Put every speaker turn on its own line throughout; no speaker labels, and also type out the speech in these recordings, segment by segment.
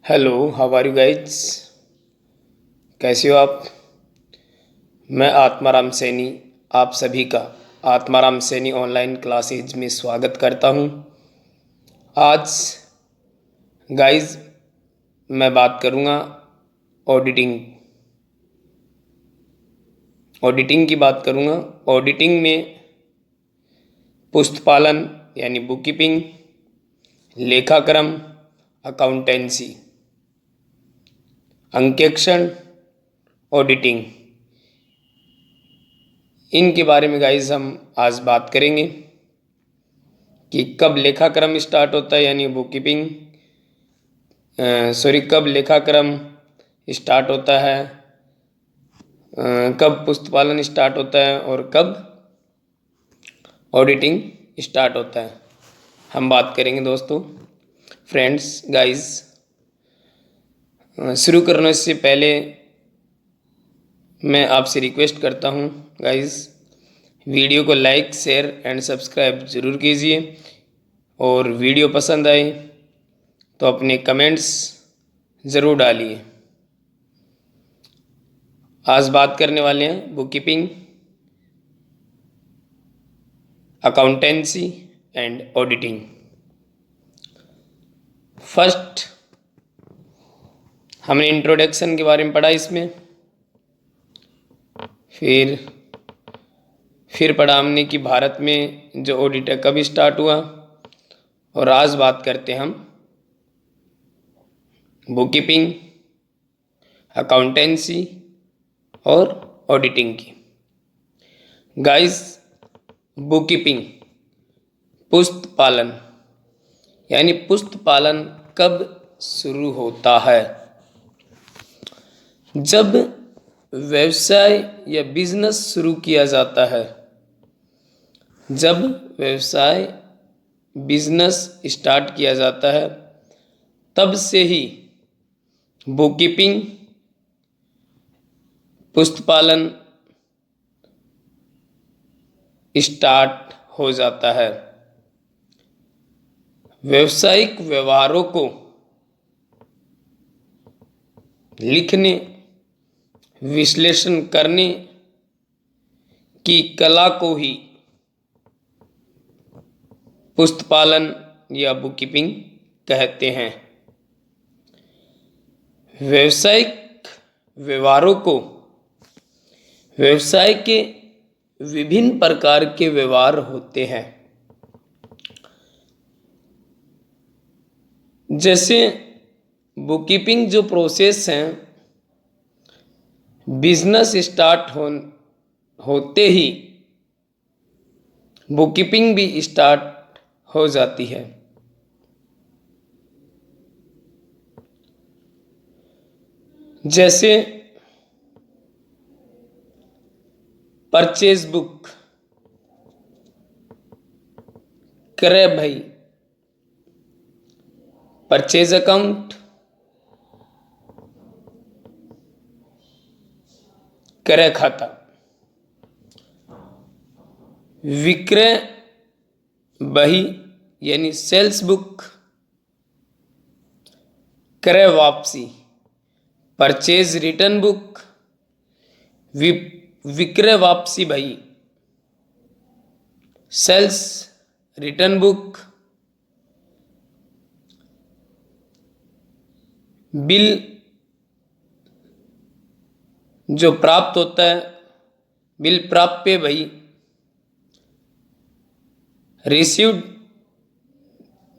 Hello, how are you guys. कैसे हो आप। मैं आत्माराम सैनी आप सभी का आत्माराम सैनी ऑनलाइन क्लासेज में स्वागत करता हूं। आज गाइज मैं बात करूंगा ऑडिटिंग ऑडिटिंग की बात करूंगा। ऑडिटिंग में पुस्तपालन यानी बुक कीपिंग, लेखाक्रम, अकाउंटेंसी, अंकेक्षण, ऑडिटिंग, इनके बारे में गाइज हम आज बात करेंगे कि कब लेखाक्रम स्टार्ट होता है यानी बुक कीपिंग कब लेखाक्रम स्टार्ट होता है, कब पुस्तपालन स्टार्ट होता है और कब ऑडिटिंग स्टार्ट होता है, हम बात करेंगे दोस्तों। फ्रेंड्स गाइज, शुरू करने से पहले मैं आपसे रिक्वेस्ट करता हूं गाइज, वीडियो को लाइक शेयर एंड सब्सक्राइब ज़रूर कीजिए और वीडियो पसंद आए तो अपने कमेंट्स ज़रूर डालिए। आज बात करने वाले हैं book keeping, accountancy and auditing. First हमने इंट्रोडक्शन के बारे में पढ़ा इसमें, फिर पढ़ा हमने कि भारत में जो ऑडिट है कब स्टार्ट हुआ, और आज बात करते हैं हम बुक कीपिंग, अकाउंटेंसी और ऑडिटिंग की। गाइस, बुक कीपिंग पुस्त पालन यानी पुस्त पालन कब शुरू होता है। जब व्यवसाय या बिजनेस शुरू किया जाता है, जब व्यवसाय बिजनेस स्टार्ट किया जाता है तब से ही बुक कीपिंग, पुस्तपालन स्टार्ट हो जाता है। व्यवसायिक व्यवहारों को लिखने, विश्लेषण करने की कला को ही पुस्तपालन या बुक कीपिंग कहते हैं। व्यवसायिक व्यवहारों को, व्यवसाय के विभिन्न प्रकार के व्यवहार होते हैं, जैसे बुक कीपिंग जो प्रोसेस हैं, बिजनेस स्टार्ट होते ही बुक कीपिंग भी स्टार्ट हो जाती है। जैसे परचेज बुक, क्रय भाई, परचेज अकाउंट, क्रय खाता, विक्रय बही यानी सेल्स बुक, क्रय वापसी, परचेज रिटर्न बुक, विक्रय वापसी बही, सेल्स रिटर्न बुक, बिल जो प्राप्त होता है, बिल प्राप्य बही, रिसीव्ड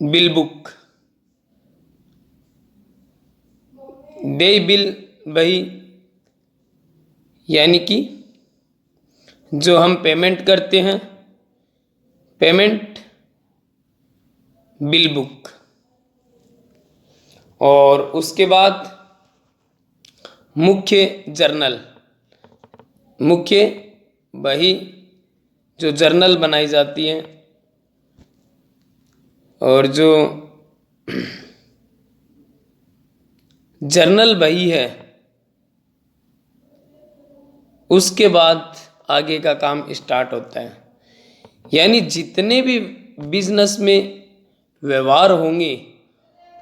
बिल बुक, देय बिल बही यानी कि जो हम पेमेंट करते हैं, पेमेंट बिल बुक, और उसके बाद मुख्य जर्नल, मुख्य बही जो जर्नल बनाई जाती है और जो जर्नल बही है, उसके बाद आगे का काम स्टार्ट होता है। यानी जितने भी बिजनेस में व्यवहार होंगे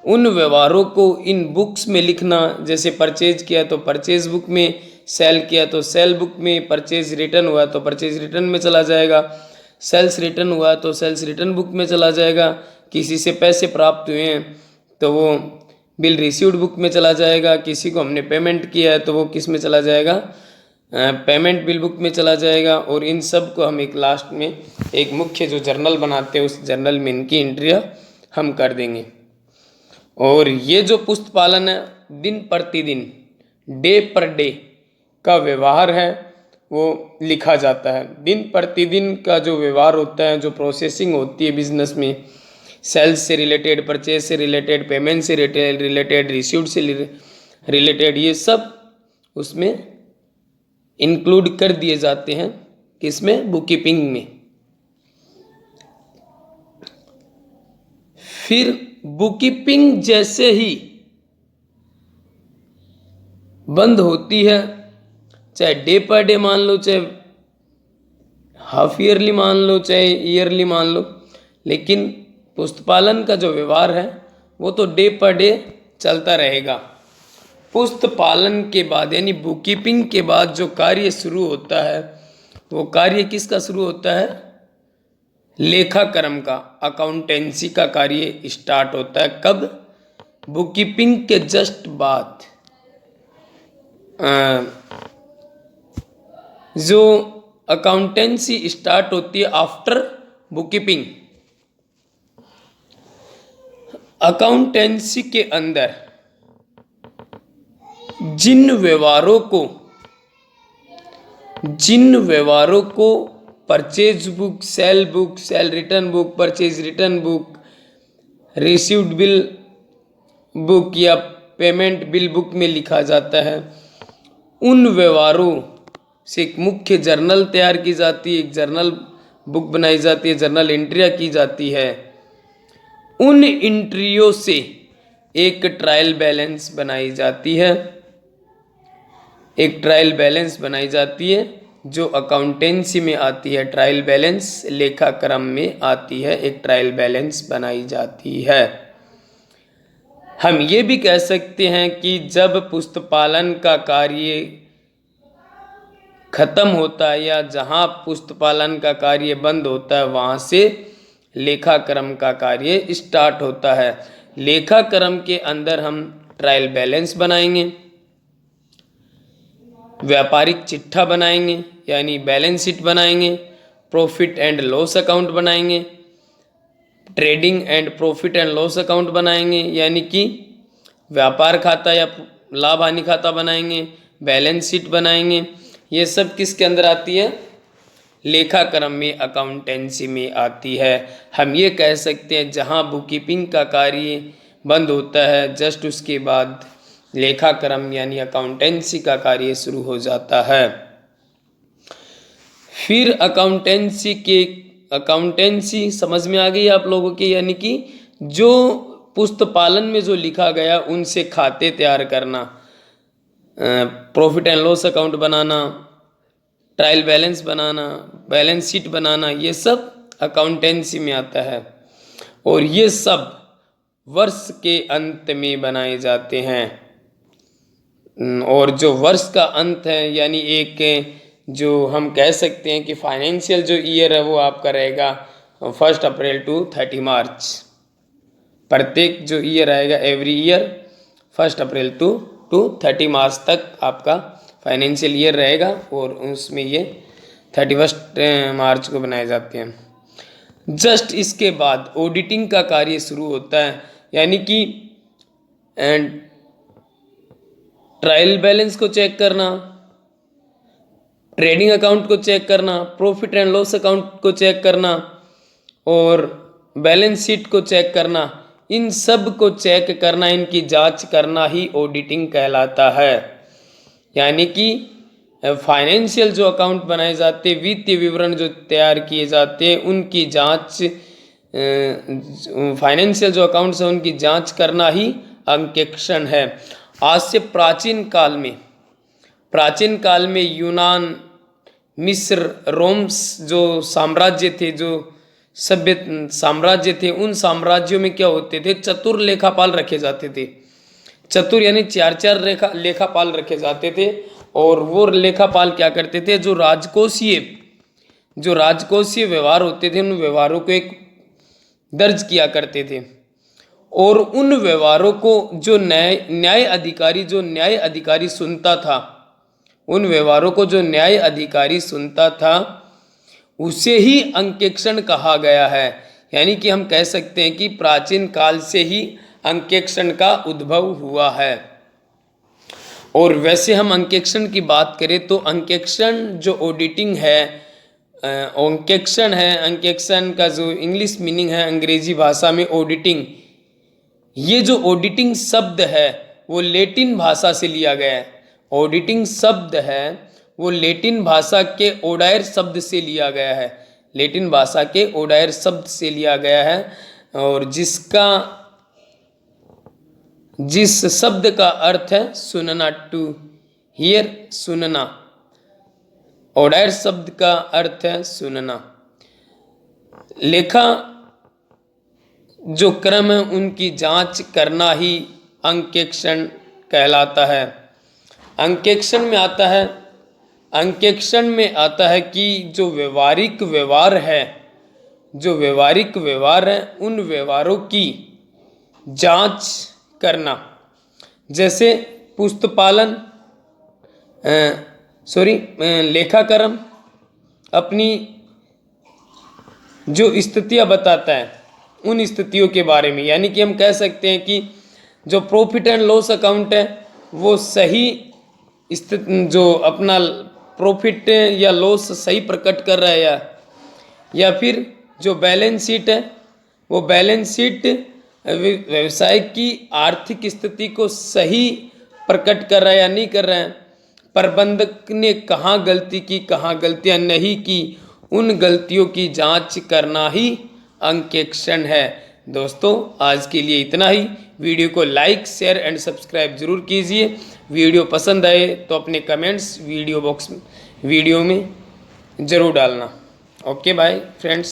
उन व्यवहारों को इन बुक्स में लिखना, जैसे परचेज किया तो परचेज बुक में, सेल किया तो सेल बुक में, परचेज रिटर्न हुआ तो परचेज रिटर्न में चला जाएगा, सेल्स रिटर्न हुआ तो सेल्स रिटर्न बुक में चला जाएगा, किसी से पैसे प्राप्त हुए हैं तो वो बिल रिसीव्ड बुक में चला जाएगा, किसी को हमने पेमेंट किया है तो वो किस में चला जाएगा, पेमेंट बिल बुक में चला जाएगा। और इन सब को हम एक लास्ट में एक मुख्य जो जर्नल बनाते हैं उस जर्नल में इनकी एंट्रियाँ हम कर देंगे। और ये जो पुस्त पालन है, दिन प्रतिदिन, डे पर डे का व्यवहार है वो लिखा जाता है। दिन प्रतिदिन का जो व्यवहार होता है, जो प्रोसेसिंग होती है बिजनेस में, सेल्स से रिलेटेड, परचेज से रिलेटेड, पेमेंट से रिलेटेड, रिसीव्ड से रिलेटेड, ये सब उसमें इंक्लूड कर दिए जाते हैं। किसमें? बुक कीपिंग में। फिर बुक कीपिंग जैसे ही बंद होती है, चाहे डे पर डे मान लो, चाहे हाफ ईयरली मान लो, चाहे ईयरली मान लो, लेकिन पुस्तपालन का जो व्यवहार है वो तो डे पर डे चलता रहेगा। पुस्तपालन के बाद यानी बुक कीपिंग के बाद जो कार्य शुरू होता है वो कार्य किसका शुरू होता है? लेखाक्रम का, अकाउंटेंसी का कार्य स्टार्ट होता है। कब? बुक कीपिंग के जस्ट बाद। जो अकाउंटेंसी स्टार्ट होती है आफ्टर बुक कीपिंग। अकाउंटेंसी के अंदर जिन व्यवहारों को purchase book, cell return book, purchase return book, received bill book या पेमेंट बिल बुक में लिखा जाता है, उन व्यवहारों से एक मुख्य जर्नल तैयार की जाती है, एक जर्नल बुक बनाई जाती है, जर्नल एंट्रियाँ की जाती है। उन एंट्रियों से एक ट्रायल बैलेंस बनाई जाती है, एक ट्रायल बैलेंस बनाई जाती है जो अकाउंटेंसी में आती है। ट्रायल बैलेंस लेखाक्रम में आती है, एक ट्रायल बैलेंस बनाई जाती है। हम ये भी कह सकते हैं कि जब पुस्तपालन का कार्य खत्म होता है या जहाँ पुस्तपालन का कार्य बंद होता है वहाँ से लेखाक्रम का कार्य स्टार्ट होता है। लेखाक्रम के अंदर हम ट्रायल बैलेंस बनाएंगे, व्यापारिक चिट्ठा बनाएंगे यानी बैलेंस शीट बनाएंगे, प्रॉफिट एंड लॉस अकाउंट बनाएंगे, trading and profit and loss account बनाएंगे यानी कि व्यापार खाता या लाभ हानि खाता बनाएंगे, बैलेंस शीट बनाएंगे। ये सब किसके अंदर आती है? लेखाक्रम में, अकाउंटेंसी में आती है। हम ये कह सकते हैं जहाँ बुक कीपिंग का कार्य बंद होता है जस्ट उसके बाद लेखाक्रम यानी अकाउंटेंसी का कार्य शुरू हो जाता है। फिर अकाउंटेंसी समझ में आ गई आप लोगों के, यानी कि जो पुस्तपालन में जो लिखा गया उनसे खाते तैयार करना, प्रॉफिट एंड लॉस अकाउंट बनाना, ट्रायल बैलेंस बनाना, बैलेंस शीट बनाना, ये सब अकाउंटेंसी में आता है। और ये सब वर्ष के अंत में बनाए जाते हैं। और जो वर्ष का अंत है यानी एक जो हम कह सकते हैं कि फाइनेंशियल जो ईयर है वो आपका रहेगा 1 अप्रैल टू 30 मार्च। प्रत्येक जो ईयर आएगा एवरी ईयर 1 अप्रैल टू 30 मार्च तक आपका फाइनेंशियल ईयर रहेगा और उसमें ये 31 मार्च को बनाए जाते हैं। जस्ट इसके बाद ऑडिटिंग का कार्य शुरू होता है यानी कि ट्रायल बैलेंस को चेक करना, ट्रेडिंग अकाउंट को चेक करना, प्रॉफिट एंड लॉस अकाउंट को चेक करना और बैलेंस शीट को चेक करना। इन सब को चेक करना, इनकी जांच करना ही ऑडिटिंग कहलाता है। यानी कि फाइनेंशियल जो अकाउंट बनाए जाते हैं, वित्तीय विवरण जो तैयार किए जाते हैं, उनकी जांच, फाइनेंशियल जो अकाउंट्स हैं उनकी जांच करना ही अंकेक्षण है। आज से प्राचीन काल में यूनान, मिस्र, रोम्स जो साम्राज्य थे, जो सभ्य साम्राज्य थे, उन साम्राज्यों में क्या होते थे, चतुर लेखापाल रखे जाते थे। चतुर यानी चार चार लेखापाल रखे जाते थे। और वो लेखापाल क्या करते थे, जो राजकोषीय व्यवहार होते थे, उन व्यवहारों को एक दर्ज किया करते थे। और उन व्यवहारों को जो न्याय अधिकारी सुनता था, उन व्यवहारों को जो न्याय अधिकारी सुनता था, उसे ही अंकेक्षण कहा गया है। यानी कि हम कह सकते हैं कि प्राचीन काल से ही अंकेक्षण का उद्भव हुआ है। और वैसे हम अंकेक्षण की बात करें तो अंकेक्षण जो ऑडिटिंग है, अंकेक्षण का जो इंग्लिश मीनिंग है अंग्रेजी भाषा में ऑडिटिंग, ये जो ऑडिटिंग शब्द है वो लैटिन भाषा से लिया गया है। ऑडिटिंग शब्द है वो लैटिन भाषा के ओडायर शब्द से लिया गया है, लैटिन भाषा के ओडायर शब्द से लिया गया है। और जिस शब्द का अर्थ है सुनना, टू हियर, सुनना। ओडायर शब्द का अर्थ है सुनना। लेखा जो क्रम है उनकी जांच करना ही अंकेक्षण कहलाता है। अंकेक्षण में आता है कि जो व्यवहारिक व्यवहार है उन व्यवहारों की जांच करना। जैसे पुस्तपालन लेखाक्रम अपनी जो स्थितियां बताता है उन स्थितियों के बारे में। यानी कि हम कह सकते हैं कि जो प्रॉफिट एंड लॉस अकाउंट है वो सही जो अपना प्रॉफिट या लॉस सही प्रकट कर रहा है, या फिर जो बैलेंस शीट है वो बैलेंस शीट व्यवसाय की आर्थिक स्थिति को सही प्रकट कर रहा है या नहीं कर रहा है। प्रबंधक ने कहाँ गलती की, कहाँ गलतियाँ नहीं की, उन गलतियों की जांच करना ही अंकेक्षण है। दोस्तों आज के लिए इतना ही। वीडियो को लाइक, शेयर एंड सब्सक्राइब जरूर कीजिए। वीडियो पसंद आए तो अपने कमेंट्स वीडियो में ज़रूर डालना। Okay bye friends.